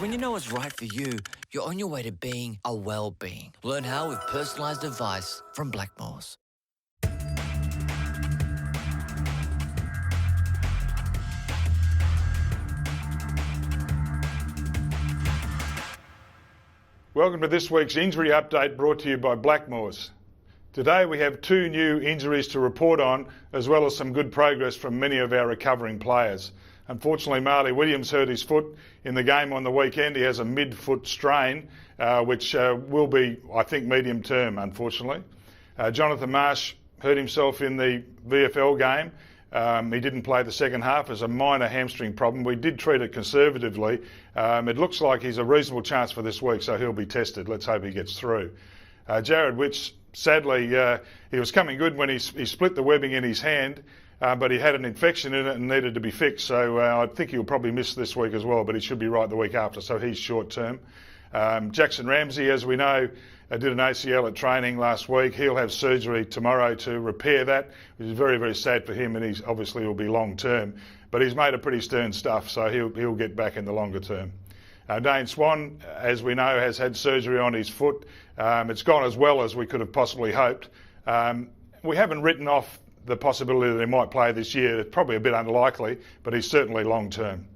When you know what's right for you, you're on your way to being a well-being. Learn how with personalised advice from Blackmores. Welcome to this week's injury update brought to you by Blackmores. Today we have 2 new injuries to report on, as well as some good progress from many of our recovering players. Unfortunately, Marley Williams hurt his foot in the game on the weekend. He has a mid-foot strain, which will be, I think, medium term, unfortunately. Jonathon Marsh hurt himself in the VFL game. He didn't play the second half as a minor hamstring problem. We did treat it conservatively. It looks like he's a reasonable chance for this week, so he'll be tested. Let's hope he gets through. Jared Witch, sadly, he was coming good when he split the webbing in his hand, but he had an infection in it and needed to be fixed. So I think he'll probably miss this week as well, but he should be right the week after, so he's short term. Jackson Ramsay, as we know, did an ACL at training last week. He'll have surgery tomorrow to repair that, which is very, very sad for him, and he's obviously will be long term. But he's made a pretty stern stuff, so he'll get back in the longer term. Dane Swan, as we know, has had surgery on his foot. It's gone as well as we could have possibly hoped. We haven't written off the possibility that he might play this year. It's probably a bit unlikely, but he's certainly long term.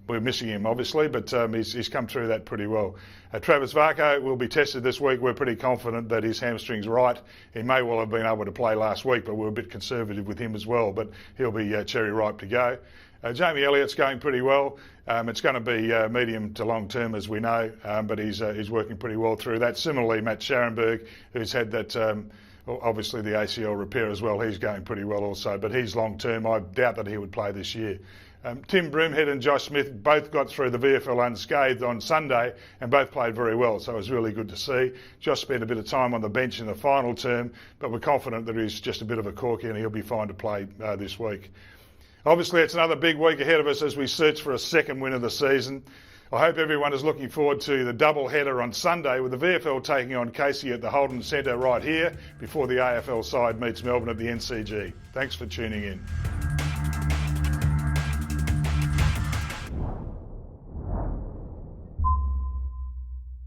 We're missing him, obviously, but he's come through that pretty well. Travis Varcoe will be tested this week. We're pretty confident that his hamstring's right. He may well have been able to play last week, but we're a bit conservative with him as well, but he'll be cherry ripe to go. Jamie Elliott's going pretty well. It's going to be medium to long term, as we know, but he's working pretty well through that. Similarly, Matt Scharenberg, who's had that obviously the ACL repair as well, he's going pretty well also, but he's long term. I doubt that he would play this year. Tim Broomhead and Josh Smith both got through the VFL unscathed on Sunday and both played very well, so it was really good to see. Josh spent a bit of time on the bench in the final term, but we're confident that he's just a bit of a corky and he'll be fine to play this week. Obviously, it's another big week ahead of us as we search for a second win of the season. I hope everyone is looking forward to the double header on Sunday with the VFL taking on Casey at the Holden Centre right here before the AFL side meets Melbourne at the NCG. Thanks for tuning in.